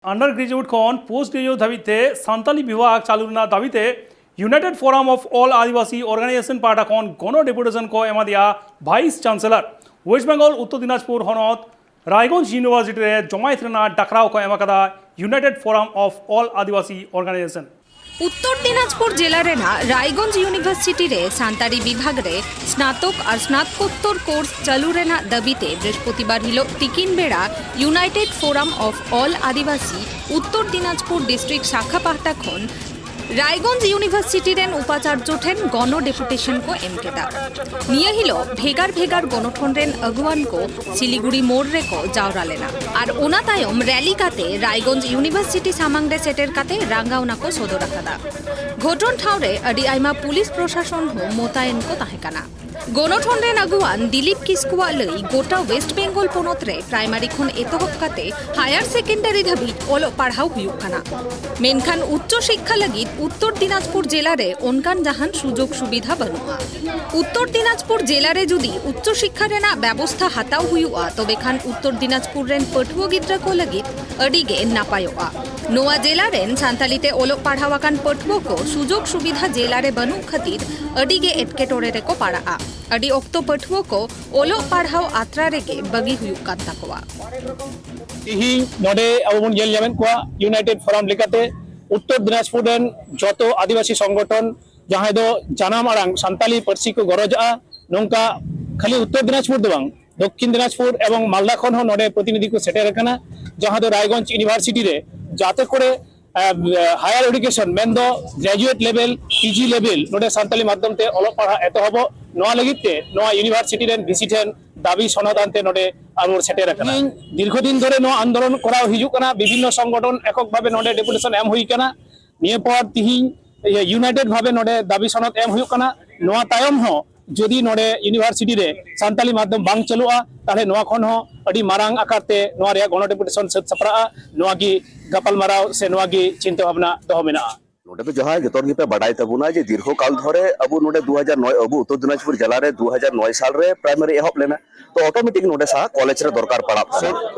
under graduate खन postgraduate धाबीते सानताली विभाग चालू दाबीते united forum of all Adivasi organisation पार्टा खन गण डेपुटेशन को एमा दिया वाइस चांसलर वेस्ट बेंगल उत्तर दिनाजपुर हनत रायगंज यूनिवर्सिटी रे जमायत रेना डाकराव को एमा कदा united forum of all Adivasi organisation Uttar Dinajpur जिला रेना रायगंज यूनिवर्सिटी रे सान्ताली विभाग रे स्नातक और स्नातकोत्तर कोर्स चालू रेना दाबीते बृहस्पतिवार हिलो तिकिन बेड़ा United forum of all Adivasi Uttar Dinajpur district शाखा पाहटा खन रायगंज यूनिवर्सिटी रेन उपाचार्य ठेन गण डेपुटेशन को एम केदा निये हिलो भेगार भेगार गणठन रेन अगुवान को सिलीगुड़ी मोड़ रे को जावरा लेना और ओना तायम रैली काते रायगंज यूनिवर्सिटी सामांग रे सेटेर काते रांगावना को सदर राखा घटन ठाव रे अडी आयमा पुलिस प्रशासन हो मोतायन को ताहेकाना गणठन रेन अगुवान दिलीप किस्कुआ लई गोटा वेस्ट बेंगल पोनत रे प्राइमारी खन एतहब काते हायर सेकेंडरी धाबी ओलो पढ़ाव हुयुग काना मेनखान उच्च शिक्षा लगी उत्तर दिनाजपुर जिला रे ओनकान जहान सुजोग सुविधा बनुआ उत्तर दिनाजपुर जिला रे जुदी उच्च शिक्षा रेना व्यवस्था हताव हुयुआ तबे खान उत्तर दिनाजपुर रेन पठुआ गिद्रा को लगी अडी गे नापायोआ नोआ जिला रेन सान्तालीते ओलो पढ़ावाकान पठुआ को सुजोग सुविधा जिला रे बनु खातिर अडी गे एटकेटोरे रे को पड़ा अडी ऑक्तो पठुआ को ओलो पढ़ाव आत्रा रे के बगी हुयुग कान ताकोआ ही नोडे अबुन जेल जामेन को United forum लेकाते Uttar Dinajpur rain जतो आदिवासी संगठन जहां दो जानाम आड़ांग सान्ताली पार्सी को गरजा नोंका खाली उत्तर दिनाजपुर दो बांग दक्षिण दिनाजपुर एवं मालदा खन हो नोडे प्रतिनिधि को सेटेर कना जहां दो रायगंज यूनिवर्सिटी रे जाते करे हायर एडुकेशन मेन दो ग्रेजुएट लेवल पीजी लेवल नोडे सान्ताली माध्यम ते ओलो पढ़ा एतहबो नोआ लगिते नोआ यूनिवर्सिटी रेन विजिटेन दाबी सनदानते नोडे आमर सेटेर कना दीर्घदिन धरे नोआ आंदोलन कराव हिजुक कना विभिन्न संगठन एकक भावे नोडे डेपुटेशन एम हुई कना निये पर तिहिन यूनाइटेड भावे नोडे दाबी सनद एम हुई कना नोआ तायम हो जदि नोडे यूनिवर्सिटी रे सान्ताली माध्यम बांग चलुआ ताले नोआ खन हो अडी मारांग आकारते नोआ रे गण डेपुटेशन सत सपरा नोआ की गपल माराव से नोआ की चिंता भावना दो मेना नोडे पे जहां जतोर गे पे बडाई तबुना जे दीर्घ काल धरे अबु नोडे 2009 अबु उत्तर दिनाजपुर जिला रे 2009 साल रे प्राइमरी एहब लेना तो ऑटोमेटिक नोडे सा कॉलेज रे दरकार पड़ा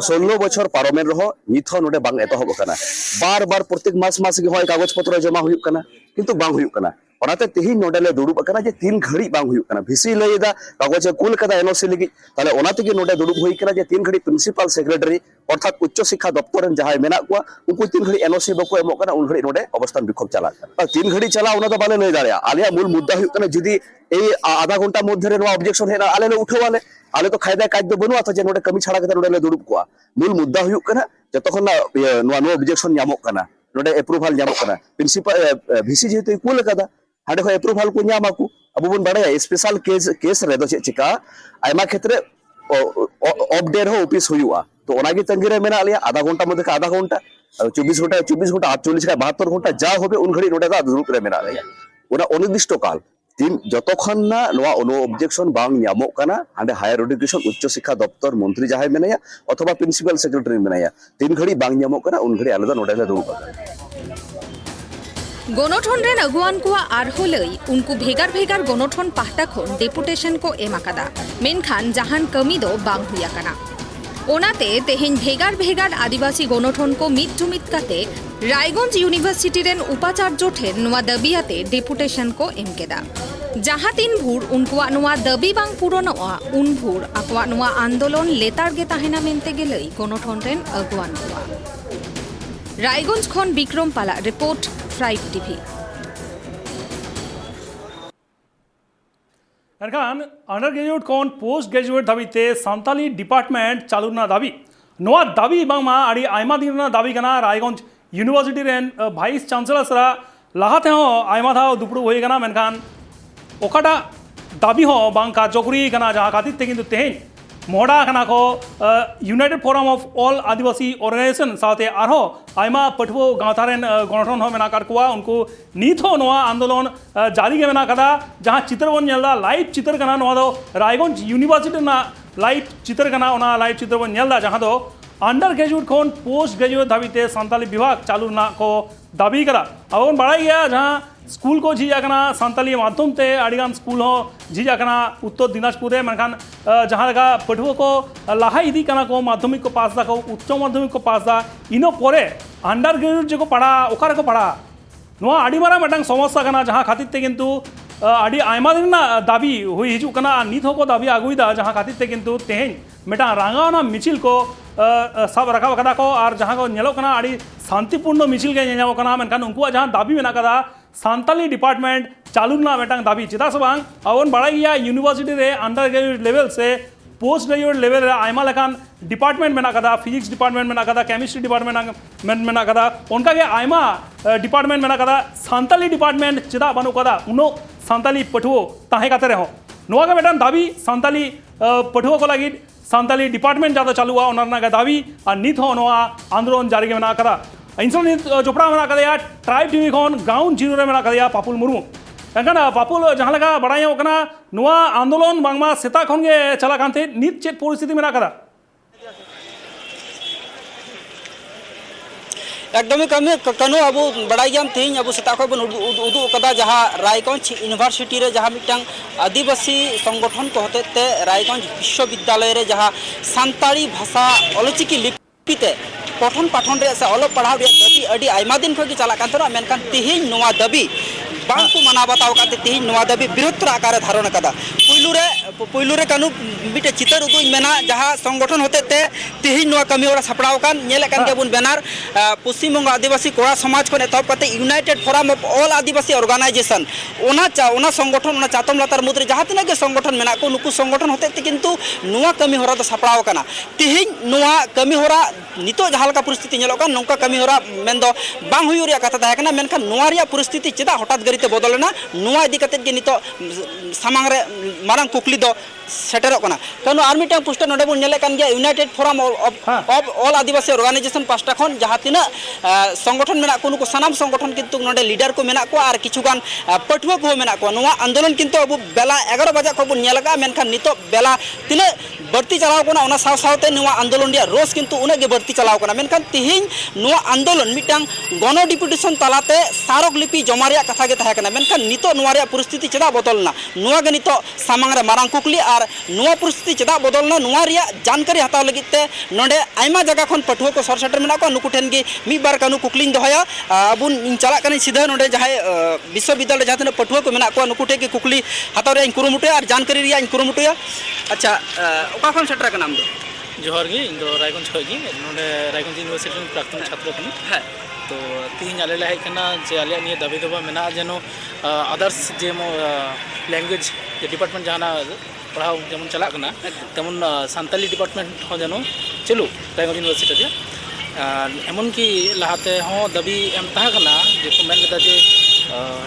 16 बछर पारमेन रहो निथो नोडे बांग एतहब कना बार बार प्रत्येक मास के होय कागज पत्र जमा हुयुक कना किंतु बांग हुयुक कना ओनाते तेही नोडेले दुड़ुब कना जे 3 घड़ी बांग हुयुक कना भिसी लयदा कागज कुल कदा एनओसी लगी ताले ओनाते के नोडे दुड़ुब हुई कना जे 3 घड़ी प्रिंसिपल सेक्रेटरी अर्थात उच्च शिक्षा दप्तर रन जहाय मेना कुआ उनको 3 घड़ी एनओसी बको एमो कना उन घड़ी नोडे अवस्थान विक्षोभ चला 3 घड़ी चला उना तो बाले लय दाड़िया आलिया मूल मुद्दा हुयुक कना जदी ए आधा घंटा मध्य रे नो ऑब्जेक्शन हेना आले ले उठवाले आले तो खायदा काज दो बनुआ तो जे नोडे कमी छाड़ा कते नोडे ले दुड़ुब कुआ मूल मुद्दा हुयुक कना जतखन नो ऑब्जेक्शन न्यामो कना नोडे अप्रूवल न्यामो कना प्रिंसिपल भिसी जेते कुल कदा हाडे खो अप्रूवल को न्यामाकू अब बुन बड़े स्पेशल केस रे दो चिका आयमा क्षेत्र ऑफ डेर हो ऑफिस हुआ तो ओनागी तंगिरे मेना लिया आधा घंटा मध्य का आधा घंटा 24 घंटा 48 का 72 घंटा जा होबे उन घड़ी नोडे दा दुरुप रे मेना लिया ओना अनिर्दिष्ट काल तीन जतखन ना नोआ ओनो ऑब्जेक्शन बांग न्यामो कना हाडे हायर एडुकेशन उच्च शिक्षा दप्तर मंत्री जहाय मेनाया अथवा प्रिंसिपल सेक्रेटरी मेनाया 3 घड़ी बांग न्यामो कना उन घड़ी आलदा नोडे दा दुरुप गणठन रेन अगुवान को आरहो लई उनको भेगार भेगार गणठन पाहटा खन डेपुटेशन को एमाकादा मेनखान जहान कमी दो बांग हुया कना ओनाते तेहेन भेगार भेगार आदिवासी गणठन को मिट जुमित काते रायगंज यूनिवर्सिटी रेन उपाचार्य ठेन नोआ दबियाते डेपुटेशन को एमकेदा जहां तीन भूर उनको नोआ दबी बांग पूरणोआ उन भूर आकवा नोआ आंदोलन लेतार गे ताहेना मेनते गे लई गणठन रेन अगुवान को रायगंज खन विक्रम पाला रिपोर्ट फ्राइड टीवी एनखान अंडर ग्रेजुएट खन पोस्ट ग्रेजुएट धाबीते सान्ताली डिपार्टमेंट चालू ना दाबी नोआ दाबी बांगमा आड़ी आयमा दिन ना दाबी कना Raiganj university rain vice chancellor सरा लाहाते हो आयमा था दुपड़ू होई कना मेनखान ओकाटा दाबी हो बांग कार्यकरी कना जहां खातिर ते किंतु तेहेन मोड़ा कना को United Forum of all Adivasi Organisation साथे आरो आयमा पठवो गांवता रेन गणठन हो मेना कारकुआ उनको नीत हो नोआ आंदोलन जारी के मेना कदा जहां चित्र बन नेलदा लाइव चित्र कना नोआ दो रायगंज यूनिवर्सिटी ना लाइव चित्र कना ओना लाइव चित्र बन नेलदा जहां दो अंडर ग्रेजुएट खन पोस्ट ग्रेजुएट धाबीते सान्ताली विभाग चालू ना को दाबी करा अब बड़ाई गया जहां स्कूल को झीजा कना सान्ताली माध्यम ते आड़ीगान स्कूल हो झीजा कना उत्तर दिनाजपुर मेनखान जहाँ लगा पठुआ को लाहा इदी कना को माध्यमिक को पास दा को उच्च माध्यमिक को पास दा इनो परे अंडर ग्रेजुएट जो पढ़ा ओकारे को पढ़ा नोआ आड़ी मारा मटांग समस्या कना जहां खातिर ते किंतु आड़ी आयमा दिन ना दाबी हुई हिजू कना नित को दाबी आगुईदा जहां खातिर ते किंतु तेहें मिटा रांगावना मिचिल को सब रखा कदा को और जहां को नेलो कना आड़ी शांतिपूर्ण मिचिल के नेलो कना मेनखान उनको जहां दाबी मेना कदा सान्ताली डिपार्टमेंट चालू ना मेटांग दाबी चेदा से बांग अवन बड़ा गया यूनिवर्सिटी रे अंडर ग्रेजुएट लेवल से पोस्ट ग्रेजुएट लेवल रे आयमा लेखान डिपार्टमेंट मेना कदा फिजिक्स डिपार्टमेंट मेना कदा केमिस्ट्री डिपार्टमेंट मेना कदा उनका के आयमा डिपार्टमेंट मेना कदा सान्ताली डिपार्टमेंट चेदा बानु कदा उनो सान्ताली पठुओ ताहे काते रहो नोआ के मेटान दाबी सान्ताली पठुओ को लगी सान्ताली डिपार्टमेंट ज़्यादा चालू हुआ उन्होंने का दाबी और नित हो नोआ आंदोलन जारी के मेना कदा इनसे नित जोपड़ा मेना कदा ट्राइब टीवी खन ग्राउंड जीरो रे मेना कदा पापुल मुर्मू एनखान पापुल जहाँ लगा बड़ाई होकना नोआ आंदोलन बांगमा सेता खन के चला कानते नित चेत परिस्थिति मेना कदा एकदम कमी कनो अब बड़ा गया तेज अब सेता खन उदू कदा जहाँ रायगंज यूनिवर्सिटी रे जहाँ मिटांग आदिवासी संगठन को होते रायगंज विश्वविद्यालय रे जहाँ सान्ताली भाषा ऑलचिकी लिपिते पठन पाठन रे से ऑल पढ़ाव रे दाबी अड़ी आयमा दिन खो की चला कान मेनखान तेहें नोआ दाबी बांग को मना बताओ काते तेहें नोआ दाबी बृहत्तर आकार धारण कदा पुइलू रे कानू मिटे चितर उदू मेना जहाँ संगठन होते ते तेहें नोआ कमी ओरा सपड़ाव कान नेले कान के बुन बैनर पश्चिम बंग आदिवासी कोड़ा समाज को एतहब काते United Forum of all Adivasi Organisation ओना संगठन ओना चातम लातार मुद्रे जहाँ तिना के संगठन मेना को नुकु संगठन होते ते किंतु नोआ कमी होरा तो सपड़ाव काना तेहें नोआ कमी होरा नितो जहाँ लका परिस्थिति नेलो कान नोका कमी होरा मेनदो बांग हुयु रिया कथा ताहे काना मेनखान नोआ रिया परिस्थिति चेदा हठात गरीते बदलना नोआ इदी कते के नितो सामांग रे मारंग कुकली दो सेटेरो कना कनो आर मिटा पोस्टर नोडे बन नेले कान गया United Forum of all Adivasi Organisation पास्टा खन जहाँ तिना संगठन मेना को नुको सनाम संगठन किंतु नोडे लीडर को मेना को और किछुगान पठुआ को मेना को नोआ आंदोलन किंतु अब बेला 11 बजे को नेलगा मेनखान नितो बेला तिना बढ़ती चलाव कोना ओना साव सावते नोआ आंदोलन रिया रोस किंतु उना गे बढ़ती चलाव कोना मेनखान तिहिन नोआ आंदोलन मिटांग गण डिपुटेशन तालाते सारक लिपि जमा रिया कथा गे ताहे काना मेनखान नितो नोआ रिया परिस्थिति चेदा बदलना नोआ गे नितो सामांग रे मारंग कुकली और नोआ परिस्थिति चेदा बदलना नोआ रिया जानकारी हताव लगिते नोडे आयमा जगह खन पठुआ को सर सेटर मेना को नुकु ठेन गे मी बार कानु कुकलिन दोहया अबुन इन चला कने सीधा नोडे जहाय विश्वविद्यालय जहां तने पठुआ को मेना को नुकु ठे के कुकली हताव रे कुरुमुटया और जानकारी रिया कुरुमुटया अच्छा ओका खन सेटर का नाम दो जोहर गी इन दो रायगंज खय गी नोडे रायगंज यूनिवर्सिटी प्राक्तन छात्र कनी है तो तीन आले ला हेकना जे आले निये दाबी दबा मेना जेनो अदर्स जेमो लैंग्वेज डिपार्टमेंट जाना पढ़ाओ जेमन चला कना तेमन सान्ताली डिपार्टमेंट हो जेनो चलू रायगंज यूनिवर्सिटी रे एमन की लाहाते हो दाबी एम ताहा कना जे को मेन कदा जे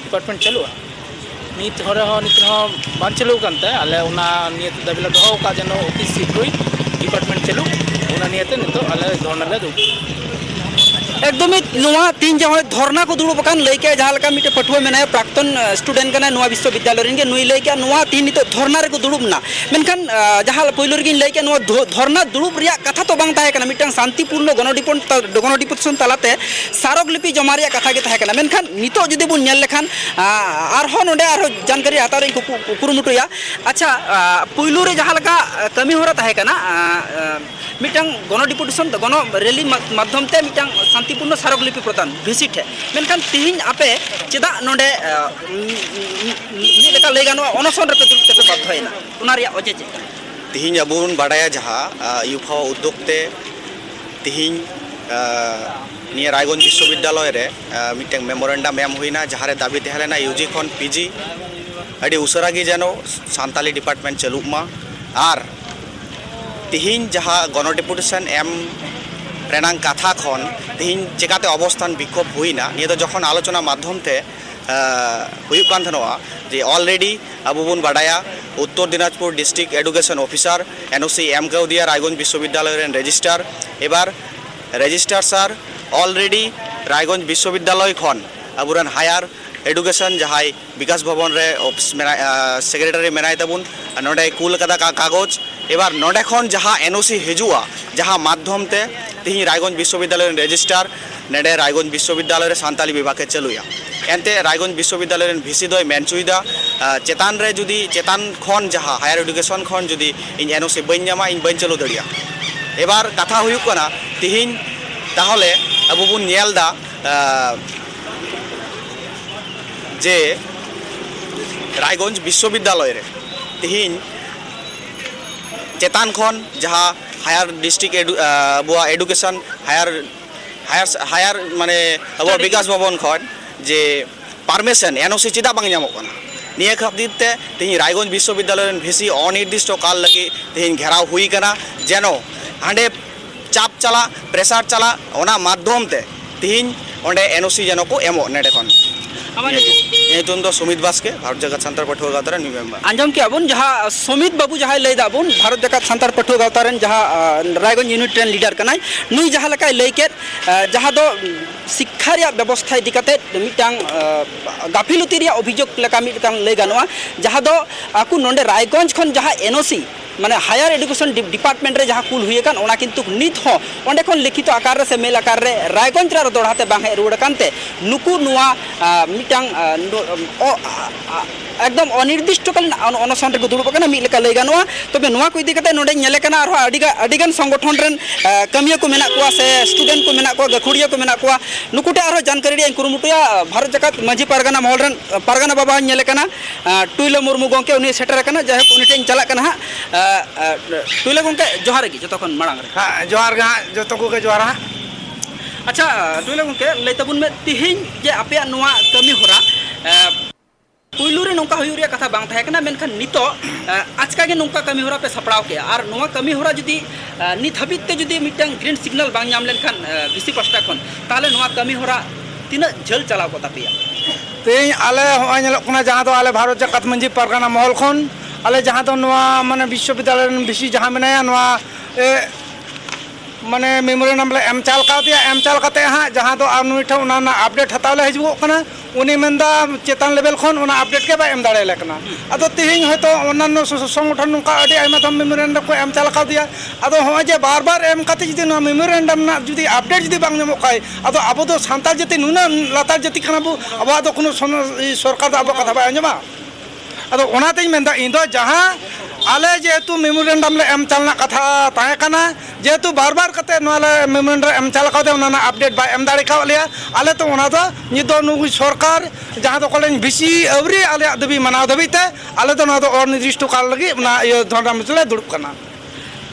डिपार्टमेंट चलू नित हरे हो नित हो बान चलू कानते आले उना निये दाबी ला दोहो का जेनो ऑफिस सीट्रोई डिपार्टमेंट चलू उना नियते नितो आले धरना ले दो एकदम नोआ तीन जगह धरना को दुड़ुब कान लैके जहाँ लका मिटे पठुआ मेना प्राक्तन स्टूडेंट कना नोआ विश्वविद्यालय रेन गे नुई लैके नोआ तीन नितो धरना रे को दुड़ुब ना मेनखान जहाँ पहिलो रे लैके नोआ धरना दुड़ुब रिया कथा तो बांग ताहे कना मिटन शांतिपूर्ण गण डिपुटेशन तालाते सारक लिपि जमा रिया कथा गे ताहे कना मेनखान नितो जदि बुन नेल लेखान आरहो नोडे आरहो जानकारी हताव रे कुरुमुटुया अच्छा पहिलो रे जहाँ लका कमी होरा ताहे कना मिटन गण डिपुटेशन गण रैली माध्यम ते मिटन शांतिपूर्ण सारक लिपि प्रदान विजिट है मेनखान तिहिन आपे चेदा नोडे लेका लय गानो अनशन रे पे दुलते पे बाध्य हैना उना रिया अजे जे तिहिन अबुन बाडाया जहाँ यूफा उद्योगते तिहिन निया रायगंज विश्वविद्यालय रे मिटे मेमोरेंडम एम हुईना जहाँ रे दाबी तहलेना यूजी खन पीजी अड़ी उसरा गी जानो सान्ताली डिपार्टमेंट चलुमा और तिहिन जहाँ गण डिपुटेशन एम रेनांग कथा खन तिहिन चिकाते अवस्थान विक्षोभ हुईना निये तो जखन आलोचना माध्यम ते हुयुक कान थनवा जे ऑलरेडी अब बन बाडाया Uttar Dinajpur district education officer NOC एम के दिया रायगंज विश्वविद्यालय रेन रजिस्ट्रार एबार रजिस्ट्रार सर ऑलरेडी रायगंज विश्वविद्यालय खन अबुरन हायर एडुकेशन जहाँ विकास भवन रे ऑफिस सेक्रेटरी मेनाय तबुन नोडे कुल कदा कागज एबार नोडे खन जहाँ एनओसी हिजुआ जहाँ माध्यम ते तिही रायगंज विश्वविद्यालय रजिस्ट्रार नेडे रायगंज विश्वविद्यालय रे सान्ताली विभाग के चलुया एनते रायगंज विश्वविद्यालय रेन भिसी दय मेनचुइदा चेतान रे जुदी चेतान खन जहाँ हायर एडुकेशन खन जुदी इन एनओसी बइन जामा इन बइन चलु दड़िया एबार कथा हुयुक कना तिहिन ताहले ᱟᱵᱚ ᱵᱚᱱ ᱧᱮᱞ ᱫᱟ ᱡᱮ রায়গঞ্জ বিশ্ববিদ্যালয় রে তিহিন চেতান খন যাহা হায়ার ডিস্ট্রিক্ট আবুয়া এডুকেশন হায়ার মানে আবুয়া বিকাশ ভবন খন যে পারমিশন এনওসি চেদা বাং ᱧᱟᱢᱚᱜ ᱠᱟᱱᱟ নিয়ে খাতির তে তিহিন রায়গঞ্জ বিশ্ববিদ্যালয় রেন ভিসি অনির্দিষ্ট কাল লাগি তিহিন ঘেরাও হুই কানা যেন হাঁডে চাপ চালা প্রেসার চালা ওনা মাধ্যম তে তিহিন অᱸᱰᱮ এনওসি যেন কো এমো নেডে খন nyutum do Sumit Baske Bharat Jagat Santar Pathua Gawta ren member आंजम के अबुन जहाँ सुमित बाबू जहाँ लई दाबुन भारत जगत संतार पठो गावतारन जहाँ रायगंज यूनिट रेन लीडर कनाय नुई जहाँ लका लई के जहाँ दो शिक्षा रिया व्यवस्था इदी कते मिटांग गाफिलति रिया अभियोग लका मिटांग लई गानोआ जहाँ दो आकु नोंडे रायगंज खन जहाँ एनओसी माने हायर एडुकेशन डिपार्टमेंट रे जहाँ कुल हुए कान ओना किंतु नित हो ओंडे खन लिखित आकार रे से मेल आकार रे रायगंज रा दोड़ाते बांगे रुड़ कानते नुकु नुआ मिटांग एकदम अनिर्दिष्टकालीन अनशन रे दुड़ुब काना मिल लेका लई गानोआ तबे नुआ को इदी कते नोंडे नेले काना आरो अडिगान संगठन रेन कमिया को मेना कोआ से स्टूडेंट को मेना कोआ गखुड़िया को मेना कोआ नुकुटे आरो जानकारी रे कुरुमुटुया भारत जगत माझी पारगाना महल रेन पारगाना बाबा नेले काना टुइला मुर्मू गंके उनी सेटर काना जाहे उनी टेन चला काना टुइला गंके जोहार की जतखन मांग रे हाँ जोहार गा जतो को के जोहार हाँ अच्छा टुइला गंके लई तबुन में तिहिन जे आपे नुआ कमी होरा पुइलू रे नोंका हुयु रे कथा बांग थाहे कना मेनखान नितो आजका गे नोंका कमी होरा पे सपड़ाव के आर नोआ कमी होरा जुदी नित हबित ते जुदी मिटंग ग्रीन सिग्नल बांग नाम लेनखान बीसी पास्टा खन ताले नोआ कमी होरा तिना झल चलाव को तापिया तेई आले होय नेलक कना जहाँ दो आले भारत जगत मंझी पारगाना महल खन आले जहाँ दो नोआ माने विश्वविद्यालय बीसी जहाँ मेनाया नोआ माने मेमोरेंडम ले एम चाल का दिया एम चाल काते हाँ जहाँ दो नुई ठा उना अपडेट हतावले हिजुगो कना उनी मेंदा चेतान लेवल खन उना अपडेट के बा एम दाड़े लेकना अदो तिहिं हयतो अन्नान्य संगठन नुका अडी आयमा दम मेमोरेंडम को एम चाल का दिया अदो होय जे बार बार एम काते जुदी नो मेमोरेंडम ना जुदी अपडेट जुदी बांग नेमो खाय अदो आबो दो सांताल जति नुना लातार जति खाना बो अब दो कोनो सरकार दो आबो कथा बा अंजमा अदो ओनाते मेंदा इंदो जहाँ आले जेहेतु मेमोरेंडम ले एम चालना कथा ताहे कना जेहेतु बार बार कते नोले मेमोरेंडम एम चाल कादे उना अपडेट बा एम दाड़े का लिया आले तो उना दो निदो नु सरकार जहाँ तो कॉलेज बीसी अवरी आले दबी मनाव दबीते आले तो ना तो और निर्दिष्ट काल लगी ना ये धोरा मिसले दुड़ुप कना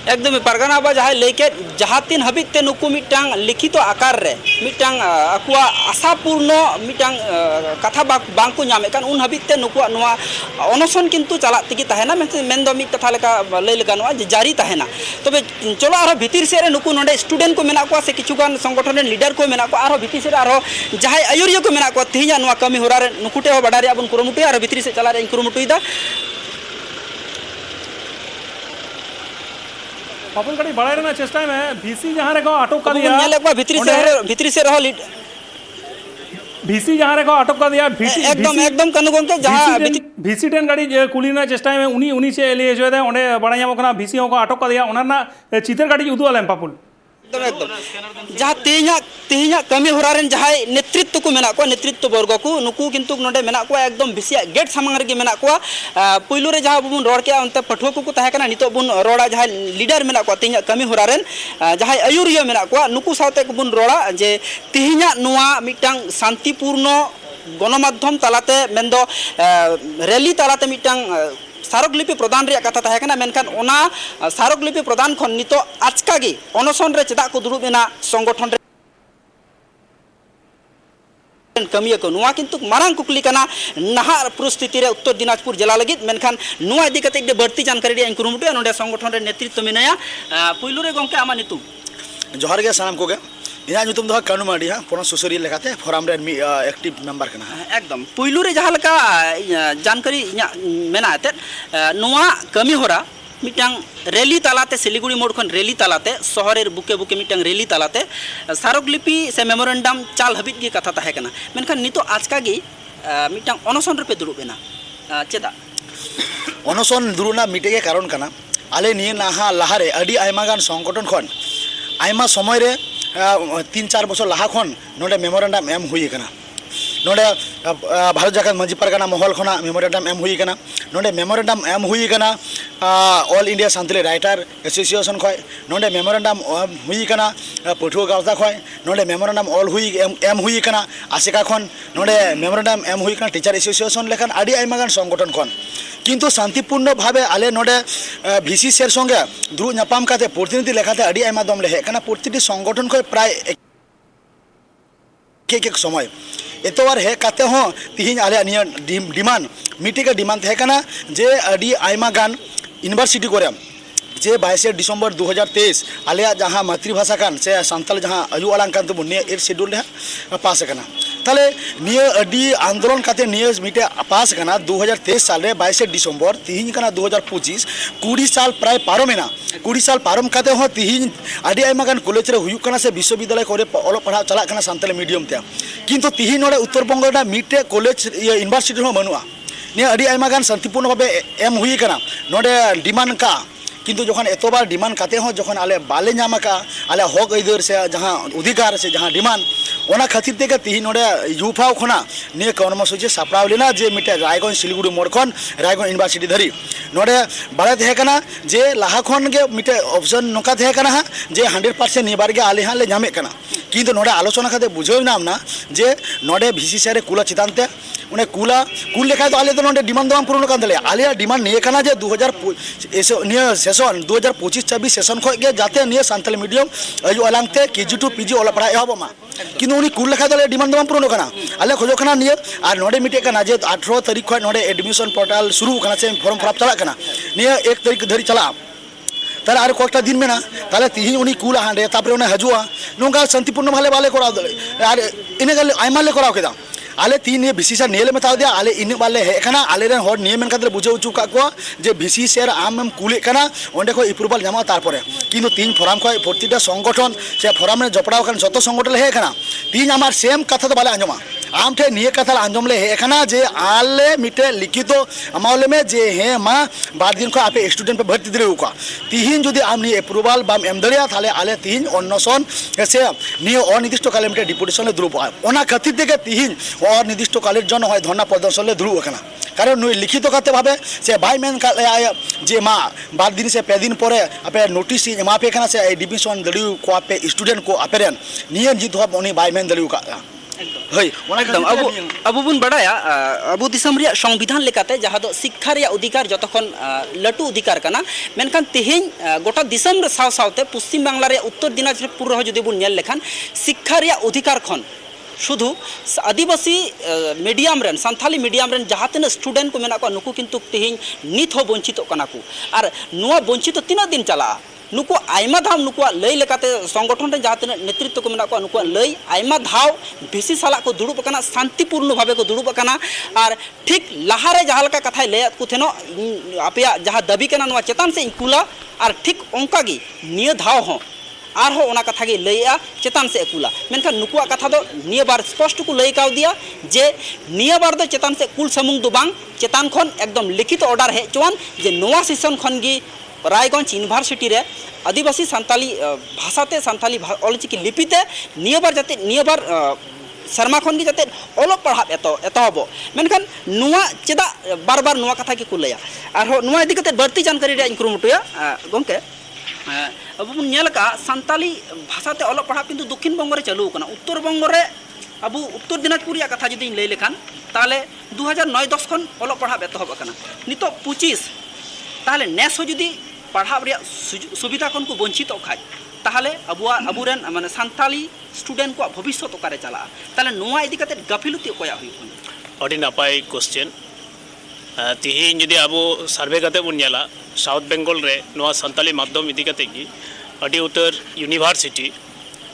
एकदम पारगाना बा जहाँ लेके जहाँ तीन हबित ते नुकु मिटांग लिखित आकार रे मिटांग अकुआ आशापूर्ण मिटांग कथा बांग को नामे कान उन हबित ते नुकु नुआ अनशन किंतु चला तिगी तहेना मेन दो मिट कथा लेका लई लगानोआ जे जारी तहेना तबे चलो आरो भीतिर से रे नुकु नोंडे स्टूडेंट को मेना को से किछुगान संगठन रे लीडर को मेना को आरो भीतिर से आरो जहाँ आयुरिया को मेना को तिहिया नुआ कमी होरा रे नुकुटे हो बडारे अबन कुरुमुटुया आरो भीतिर से चला रे कुरुमुटुइदा अपन कड़ी बढ़ाए रहना चेष्टा में भीसी जहाँ रेखो अटक का दिया भीतर से रहो भीसी जहाँ रेखो अटक का दिया एकदम कनु गंके जहाँ भीसी टेन गाड़ी कुली ना चेष्टा में उनी से लिए जो है ओंडे बड़ा यामो कना भीसी को अटक का दिया ओना ना चितर गाड़ी उदु आलेम पापुल एकदम जहाँ तेहिया कमी होरारेन जहाँ नेतृत्व को मेना को नेतृत्व वर्ग को नुकु किंतु नोंडे मेना को एकदम बिसिया गेट सामंग रे मेना को पुइलु रे जहाँ बुन रोड के अंत पठुआ को ताहे कना नितो बुन रोड़ा जहाँ लीडर मेना को तेहिया कमी होरारेन जहाँ आयुरिया मेना को नुकु सावते बुन रोड़ा जे तेहिया नुआ मिटांग शांतिपूर्ण गणमाध्यम तलाते मेंदो रैली तलाते मिटांग सारकलिपि प्रदान रे कथा ताहे कना मेनखान ओना सारकलिपि प्रदान खन नितो आजका गे अनशन रे चेदा को दुरुबेना संगठन रे कमिया को नुआ किंतु मारांग कुकली कना नहा परिस्थिति रे उत्तर दिनाजपुर जिला लगित मेनखान नुआ इदी कते दे बढ़ती जानकारी रे कुरुमुटु नोडे संगठन रे नेतृत्व मेनाया पुइलु रे गंके आमा नितु जोहार गे सानाम को गे इना नितुम दो कानू माडी हा पोन सुसरी लेखाते फोरम रे एक्टिव मेंबर कना एकदम पुइलु रे जहाँ लका जानकारी मेनाते नुआ कमी होरा मिटांग रैली तालाते सिलीगुड़ी मोड़ खन रैली तालाते शहरेर बुके बुके मिटांग रैली तालाते सारकलिपि से मेमोरेंडम चाल हबित गे कथा ताहे कना मेनखान नितो आजका गे मिटांग अनशन रे पे दुरुबेना चेदा अनशन दुरुना मिटे कारण कना आले निये नाहा लाहारे अडी आयमागान संगठन खन आयमा समय रे 3-4 बछर लाहा खन नोडे मेमोरेंडम एम हुई कना नोडे भारत जागत मंझी पारगाना महल खना मेमोरेंडम एम हुई कना नोडे मेमोरेंडम एम हुई कना ऑल इंडिया सान्ताली राइटर एसोसिएशन खय नोंडे मेमोरेंडम हुई कना पठुआ गावता खय नोंडे मेमोरेंडम ऑल हुई एम हुई कना आसिका खन नोंडे मेमोरेंडम एम हुई कना टीचर एसोसिएशन लेखान आदि आयमागान संगठन खन किंतु शांतिपूर्ण भावे आले नोंडे भिसी सेर संगे दुरुब नापाम काते प्रतिनिधि लेखाते आदि आयमा दम ले हे कना प्रतिनिधि संगठन खय प्राय एक समय एतवार हे काते हो तिहिन आले निया डिमांड मीटिंग का डिमांड थे कना जे आदि आयमा गान यूनिवर्सिटी करे जे 22 डिसेम्बर 2023 आले जहाँ मातृभाषा कान से सान्ताल जहाँ आयु आलांग कान तबो निया एर शेड्यूल है पास कना ताले निया आदि आंदोलन काते निया मिटे पास कना 2023 साल रे 22 डिसेम्बर तिहिन कना 2025 20 साल प्राय पारमेना 20 साल पारम काते हो तिहिन आदि आयमा गान कॉलेज रे हुयु कना से विश्वविद्यालय करे ओलो पढ़ा चला कना सान्ताली मीडियम ते किंतु तिहिन नोडे उत्तर बंग रे मिटे कॉलेज यूनिवर्सिटी हो मनुआ निया आदि आयमा गान शांतिपूर्ण भावे एम हुई कना नोडे डिमांड का किंतु जखन एतबार डिमांड काते हो जखन आले बाले नाम का आले हक अइदर से जहाँ अधिकार से जहाँ डिमांड ओना खातिर तेगे तिहिन नोडे यूफाव खना ने कर्मसूची सापड़ाव लेना जे मिटे रायगंज सिलीगुड़ी मोड़ खन रायगंज यूनिवर्सिटी धरी नोडे बारे थे कना जे लाहा खन गे मिटे ऑप्शन नोका थे कना जे 100% निबार गे आले हां ले नामे कना किंतु नोडे आलोचना खाते बुझो नाम ना जे नोडे भिसी रे कुला चितानते उन्हें कुला कुल लेखा तो आले तो नोडे डिमांड दम पूर्ण कान दले आले डिमांड निये कना जे 2000 निये सेशन 2025-26 सेशन खो गे जाते निये सान्ताली मीडियम आयु आलांगते KG2 PG ओला पढ़ा एहब मा किंतु उनी कुल लेखा दले डिमांड दम पूर्ण कना आले खोजो कना निये आर नोडे मिटे कना जे 18 तारीख खो नोडे एडमिशन पोर्टल शुरू कना से फॉर्म फिलअप चला कना निये 1 तारीख धरी चला ताले आर कोटा दिन में ना ताले तिहिन उनी कुल हांडे तापरे उनी हजुआ नोंगा शांतिपूर्ण भाले बाले कराव दले आर इने गले आयमा ले कराव केदा आले तीन ये भिसी सर नेल मेता दिया आले इन बाले हे कना आले रेन हर नियम मेनकाते बुझाव उचु का को जे भिसी सर आम कुले कना ओंडे को अप्रूवल जामा तारपरे किंतु तीन फॉर्म को प्रतिटा संगठन से फॉर्म में जपड़ाव कन जतो संगठन हे कना तीन आमार सेम कथा तो बाले आंजमा आम ठे निये कथा आंजम ले हे कना जे आले मिटे लिखित अमावले में जे हे मा बाद दिन को आपे स्टूडेंट पे भर्ती दिले का तीन जदि आम नि अप्रूवल बाम एम दरिया थाले आले तीन अन्नसन से निये अनिर्दिष्ट काले मिटे डिपुटेशन ले दुरुब ओना खातिर देके तीन और निर्दिष्ट कालेर जन है धरना प्रदर्शन ले दुरुब कना कारण नुई लिखित काते भावे से भाई मेन जे मा बाद दिन से पे दिन परे आपे नोटिस एमा पे कना से एडमिशन दलिउ को आपे स्टूडेंट को आपेरेन नियम जित हो उनी भाई मेन दलिउ का हई एकदम अब बुन बड़ाया अब दिसम रिया संविधान लेकाते जहाँ दो शिक्षा रिया अधिकार जतखन लटू अधिकार कना मेनखान तेहेन गोटा दिसम रे साव सावते पश्चिम बांगला रे उत्तर दिनाजपुर रह जदि बुन नेल लेखान शिक्षा रिया अधिकार खन शुधु आदिवासी medium rain Santhali medium rain जहाँ तीन स्टूडेंट को मेना को नुकु किंतु तेहेन नित हो वंचित कना को आर नुआ वंचित तीना दिन चला नुकु आयमा धाव नुकुआ लई लेकाते संगठन रे जहाँ तीन नेतृत्व को मेना को नुकुआ लई आयमा धाव भिसी साला को दुड़ुब कना शांतिपूर्ण भावे को दुड़ुब कना आर ठीक लहारे जहाँ लका कथा ले को थेनो आपया जहाँ दाबी कना नुआ चेतन से कुला आर ठीक ओंका गी निय धाव हो आर हो ओना कथा गे लैया चेतन से कुला मेनखान नुकुआ कथा दो निय बार स्पष्ट को लई काव दिया जे निय बार दो चेतन से कुल समूंग दो बांग चेतन खन एकदम लिखित ऑर्डर है चुआन जे नोआ सेशन खन गी रायगंज यूनिवर्सिटी रे आदिवासी सान्ताली भाषाते सान्ताली ऑलचिकी लिपिते नियबार जाते नियबार शर्मा खन गी जाते ओलो पढ़ा एतहबो मेनखान नुआ चेदा बार बार नुआ कथा की कुलया आर नुआ इदी कते बढ़ती जानकारी रे इनक्रुमुटुया गोमके अब बन नेल का सान्ताली भाषाते ओलो पढ़ा किंतु दक्षिण बंग रे चालू कना उत्तर बंग रे अब उत्तर दिनाजपुर या कथा जदि लई लेखान ताले 2009-10 खन ओलो पढ़ा एतहब कना नितो 25 ताले नेस हो जदि पढ़ा सुविधा खन को वंचित खाज ताहले अबुरेन माने सान्ताली स्टूडेंट को भविष्य ओकारे चला ताले नोआ इदी कते गाफिलति ओकया हुई अडी नापाय क्वेश्चन तिहिन जदि अब सर्वे करते बन नेला साउथ बेंगल रे नोआ सान्ताली माध्यम इदी कते की अडी उतर यूनिवर्सिटी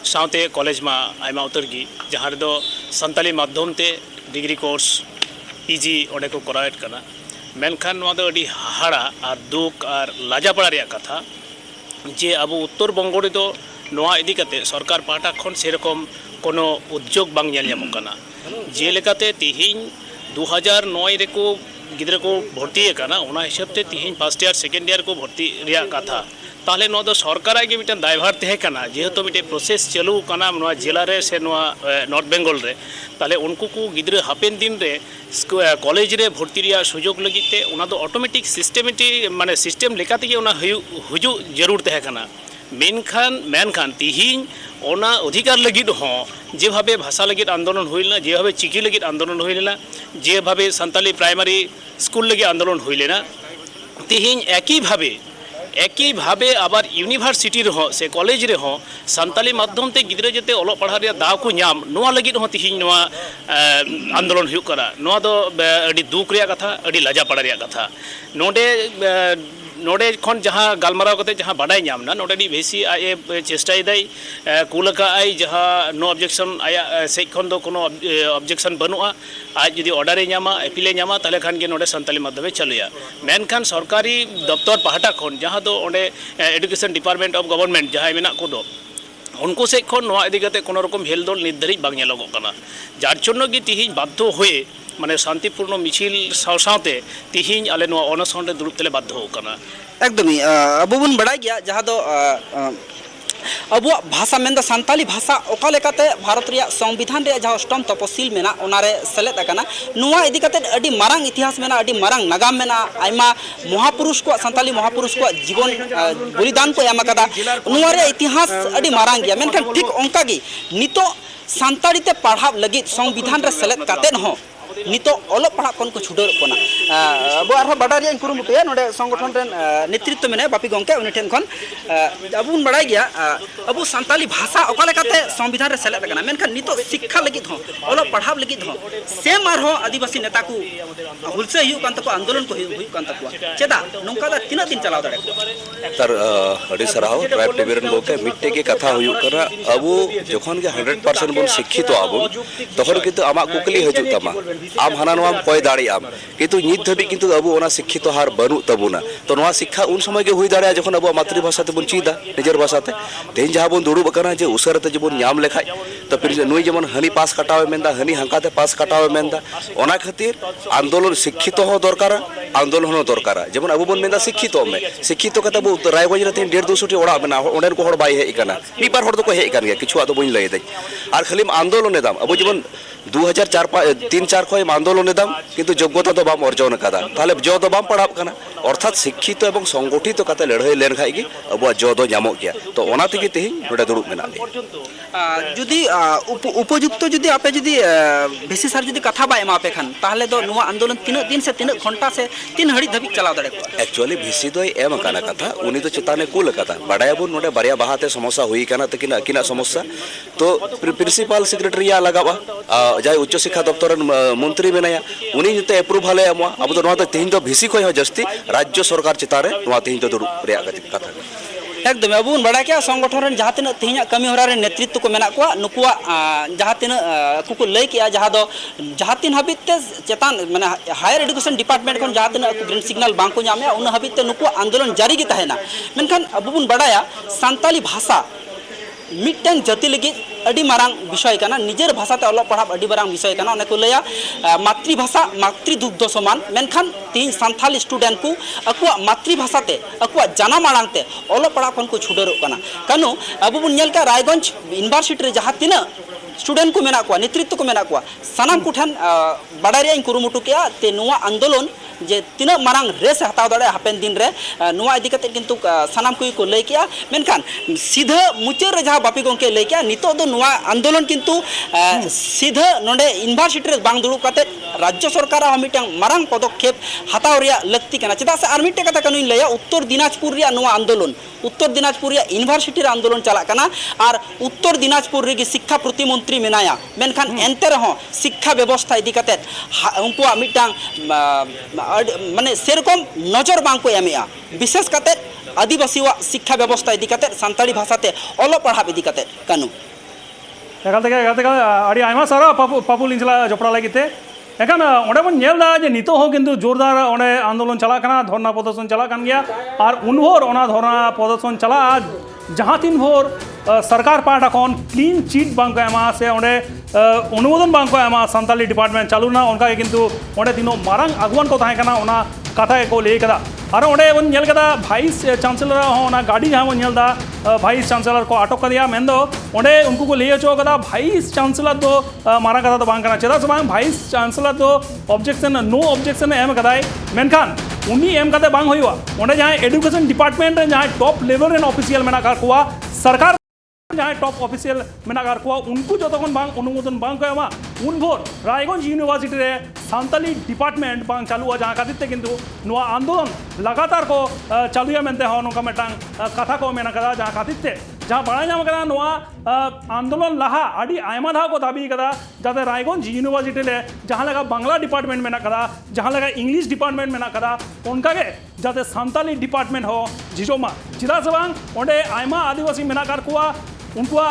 साउते कॉलेज मा आयमा उतर की जहाँ दो सान्ताली माध्यम ते डिग्री कोर्स PG ओडे को कराएट कना मेनखान नोआ दो अडी हाहाड़ा और दुख और लाजापड़ा रे कथा जे अब उत्तर बंग रे दो नोआ इदी कते सरकार पाटा खन सेरकम कोनो उद्योग बांग नेल ᱧᱟᱢᱚᱜ कना जे लेकाते तिहिन 2009 रे को गिद्रा को भर्ती कना ओना हिसाब ते तिहिन फर्स्ट ईयर सेकेंड ईयर को भर्ती रिया कथा ताहले नोआ दो सरकार गे मिटन दायभार तहे कना जेहेतु मिटे प्रोसेस चालू कना नोआ जिला रे से नोआ नॉर्थ बेंगल रे ताहले उनको को गिद्रा हापेन दिन रे कॉलेज रे भर्ती रिया सुजोग लगी ते उना दो ऑटोमेटिक सिस्टेमेटिक माने सिस्टम लेकाते गे उना हुजु जरूर तहे कना मेनखान तिहिन ओना अधिकार लगित हो जे भावे भाषा लगित आंदोलन हुईलेना जे भावे चिकी लगित आंदोलन हुईलेना जे भावे सान्ताली प्राइमारी स्कूल लगित आंदोलन हुईलेना तिहिन एक ही भावे आबार यूनिवर्सिटी रहो से कॉलेज रहो सान्ताली माध्यम ते गिद्रे जेते ओलो पढ़ा रे दाव को नाम नोआ लगित हो तिहिन नोआ आंदोलन हुई करा नोआ दो अड़ी दुख रे कथा अड़ी लजा पड़ा रे कथा नोडे खन जहाँ गालमाराव कते जहाँ बाडाय नामना नोडे डी भेसी आए चेष्टाई दाई कुलका आई जहाँ नो ऑब्जेक्शन आया से खन दो कोनो ऑब्जेक्शन बनुआ आज यदि ऑर्डर नामा अपीले नामा ताले खान के नोडे सान्ताली माध्यमे चलुया मेनखान सरकारी दफ्तर पहाटा खन जहाँ दो ओंडे एडुकेशन डिपार्टमेंट ऑफ गवर्नमेंट जहाँ मेना को दो उनको से खन नोआ इदी कते कोनो रकम हेलदोल नित धारिज बांग नेलोगोग कना जार जोन्नो गे तिहिन बाध्य हुए माने शांतिपूर्ण मिছিল सावसावते तिहिन आले नोआ अनशन रे दुरुब तेले बाध्य होकना एकदम ही अब बन बड़ा गया जहाँ दो अब भाषा मेन सान्ताली भाषा ओका लेकाते भारत रिया संविधान रे जहाँ अष्टम तपसील मेना ओनारे सेलेद अकना नुआ इदी कते अडी मारांग इतिहास मेना अडी मारांग नागाम मेना आयमा महापुरुष को सान्ताली महापुरुष को जीवन बलिदान को एम कदा नुआ रे इतिहास अडी मारांग गया मेनखान ठीक ओंका गी नितो सान्ताली ते पढ़ाव लगी संविधान रे सेलेद काते न हो नितो ओलो पढ़ा कौन को छुडर कोना अब आरो बडारिया कुरुमुटुया नोडे संगठन रेन नेतृत्व मेने बापी गंके उनि ठेन खन अब उन बडाय गया अब सान्ताली भाषा ओका लेकाते संविधान रे सेलेद कना मेनखान नितो शिक्षा लगित हो ओलो पढ़ाव लगित हो सेम आरो आदिवासी नेता को हुलसे हिउ कान तको आंदोलन को हिउ कान तको चेदा नोंका दा तीना दिन चलाव दाड़े तार अड़ी सराव ट्राइब टेबिरन गोके मिट्टे के कथा हुयु करा अब जखन के 100% बन शिक्षित आबो तखन किंतु आमा कुकली हजु तमा आम हाना नोआम कय दाड़ी आम किंतु नित धबी किंतु अब ओना शिक्षित हार बनु तबुना तो नोआ शिक्षा उन समय के हुई दाड़ा जखन अब मातृभाषा ते बन चीदा निजर भाषा ते तेन जहां बन दुड़ुब कना जे उसरते जे बन नाम लेखाय तो फिर नुई जेमन हनी पास कटावे मेंदा हनी हंकाते पास कटावे मेंदा ओना खातिर आंदोलन शिक्षित हो दरकार आंदोलन हो दरकार जेमन अब बन मेंदा शिक्षित में शिक्षित कते अब रायगंज रे 150 टी ओड़ा बना ओंडेन को हड़ बाय हे इकना मी बार हड़ दो को हे इकन गया किछु आदो बन लय दे आर खाली आंदोलन दाम अब जेमन 2003-4 खय आंदोलन दाम किंतु योग्यता तो बाम अर्जन कदा ताले जो तो बाम पढ़ाब कना अर्थात शिक्षित एवं संगठित कते लड़ाई लेन खाय गी अब जो दो नामो गया तो ओना तेगी तेही नोडे दुड़ुब मेना जुदी उपयुक्त जुदी आपे जुदी बेसी सार जुदी कथा बा एमा पे खान ताहले दो नुआ आंदोलन तीन दिन से 3 घंटा से 3 हड़ी धबी चलाव दाड़े एक्चुअली भिसी दो एम काना कथा उनी तो चेताने कुल कथा बडायबो नोडे बारिया बाहाते समस्या हुई काना तकिन अकिना समस्या तो प्रिंसिपल सेक्रेटरी या लगाबा जाय उच्च शिक्षा दफ्तर मंत्री मेनाया उनी जते अप्रूवल एमवा अब तो नोआ तो तेहिन तो भिसी खय जस्ती राज्य सरकार चितारे नोआ तेहिन तो दुरुब रेया कथा एकदम अब उन बड़ा क्या संगठन जहाँ तीन तेहना कमी हरा नेतृत्व को मेना को नुकुआ जहाँ तीन को लय किया जहाँ तीन हाबिते चेतान माने हायर एडुकेशन डिपार्टमेंट को जहाँ तीन ग्रीन सिग्नल बांग को नामे उन हाबिते नुकु आंदोलन जारी की तहना मेनखान अब उन बड़ा सान्ताली भाषा मिट्टन जाति लगी अड़ी मारांग विषय काना निजेर भाषा ते अलग पढ़ा अड़ी मारांग विषय काना ओने को लया मातृभाषा मातृदुग्ध समान मेनखान तीन सान्थाली स्टूडेंट को अकुआ मातृभाषा ते अकुआ जाना मारांग ते अलग पढ़ा खन को छुडर काना कानु अब बुन नेल का रायगंज यूनिवर्सिटी रे जहाँ तीन स्टूडेंट को मेना को नेतृत्व को मेना को सानाम कुठन बडारिया कुरुमुटु किया ते नुआ आंदोलन जे तीन मारांग रेस हताव दाड़े हापेन दिन रे नुआ इदी कते किंतु सानाम को लय किया मेनखान सीधा मुचर रे जहाँ बापी गंके लय किया नितो दो नुआ आंदोलन किंतु सीधा नोडे यूनिवर्सिटी रे बांग दुड़ुब कते राज्य सरकार मिटन मारांग पदक्षेप हताव रिया लगती कना चेदा से आर मिटे कथा कनुइन लया उत्तर दिनाजपुर रिया नुआ आंदोलन उत्तर दिनाजपुर रिया यूनिवर्सिटी रे आंदोलन चला कना आर उत्तर दिनाजपुर रे शिक्षा प्रतिमंत्री मेनाया मेनखान एंते रहो शिक्षा व्यवस्था इदी कते उनको मिटन माने सेरकम नजर बांग को एमेया विशेष कते आदिवासी शिक्षा व्यवस्था इदी कते सान्ताली भाषाते ओलो पढ़ा इदी कते कानु एकाल अड़ी आयमा सारा पापु लिंचला जपड़ा लगिते एखान ओंडे बन नेलदा जे नितो हो किंतु जोरदार ओंडे आंदोलन चला कना धरना प्रदर्शन चला कान गया और उन भोर ओना धरना प्रदर्शन चला जहाँ तीन भोर सरकार पाहटा खन क्लीन चिट बांग को एमा से ओंडे अनुमोदन बांग को एमा सान्ताली डिपार्टमेंट चालू ना उनका किंतु ओंडे तीनों मारांग आगुवान को ताहे कना ओना कथा को लय कदा और ओंडे बन नेल कदा वाइस चांसलर हो ओना गाड़ी जहाँ बन नेलदा भाइस चांसलर को अटक कर दिया मेन ओंडे उनको को ले चो कदा भाइस चांसलर तो मारा कदा तो बांग कना चेदा से बांग भाइस चांसलर तो ऑब्जेक्शन नो ऑब्जेक्शन एम कदाय मेनखान उन्नी एम कते बांग होइवा ओंडे जहां एडुकेशन डिपार्टमेंट जहां टॉप लेवल रेन ऑफिशियल मेना कार कुआ सरकार जहां टॉप ऑफिशियल मेना कार कुआ उनको जतखन बांग अनुमोदन बांग को एमा उन भोर रायगंज यूनिवर्सिटी रे सान्ताली डिपार्टमेंट बांग चालू जहां खातिर किंतु नुआ आंदोलन लगातार को चालुया मेनते हो नोका मेटांग कथा को मेना कदा जहां खातिर जहाँ बड़ा नाम कदा नुआ आंदोलन लहा आदि आयमा धा को दाबी कदा जाते रायगंज यूनिवर्सिटी ले जहाँ लगा बांग्ला डिपार्टमेंट में ना कदा जहाँ लगा इंग्लिश डिपार्टमेंट में ना कदा उनका के जाते सान्ताली डिपार्टमेंट हो जिजोमा चिदा सबांग ओंडे आयमा आदिवासी मेनाकार कुआ उनको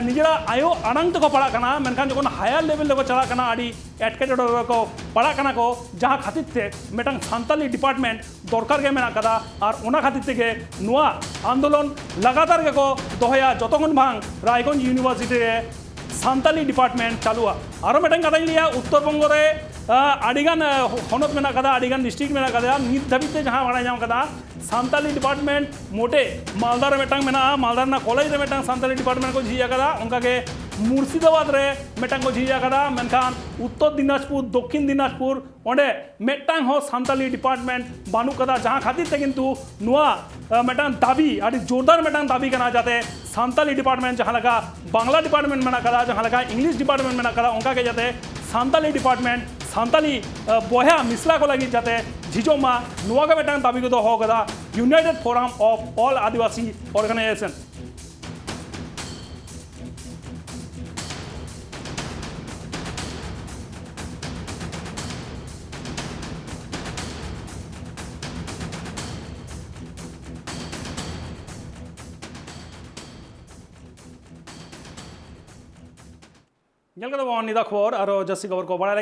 निजरा आयो अनंग तक पड़ा करना मेनखान जो हायर लेवल को चला करना आदि एटकेटोर को पड़ा करना को जहाँ खातिर ते मेटंग सान्ताली डिपार्टमेंट दरकार के मेना कदा और उना खातिर के नुआ आंदोलन लगातार के को दोहया जतगन भांग रायगंज यूनिवर्सिटी रे सान्ताली डिपार्टमेंट चालुआ और मेटंग कथा लिया उत्तर बंगो रे आदिगान हनत मेना कदा आदिगान डिस्ट्रिक्ट मेना कदा नित धाबिते जहाँ बड़ा नाम कदा सान्ताली डिपार्टमेंट मोटे मालदा रे मेटंग मेना मालदा ना कॉलेज रे मेटंग सान्ताली डिपार्टमेंट को झिया कदा उनका के मुर्शिदाबाद रे मेटंग को झिया कदा मेनखान उत्तर दिनाजपुर दक्षिण दिनाजपुर ओंडे मेटंग हो सान्ताली डिपार्टमेंट बानु कदा जहाँ खातिर ते किंतु नुआ मेटंग दाबी आदि जोरदार मेटंग दाबी करना जाते सान्ताली डिपार्टमेंट जहाँ लगा बांग्ला डिपार्टमेंट मेना कदा जहाँ लगा इंग्लिश डिपार्टमेंट मेना कदा उनका के जाते सान्ताली डिपार्टमेंट सान्ताली बया मिसला को लगी जाते झिजोमा नुआ का मेटंग दाबी को तो हो कदा United Forum of all Adivasi Organisation निदा खबर और जस्सी खबर को बड़ा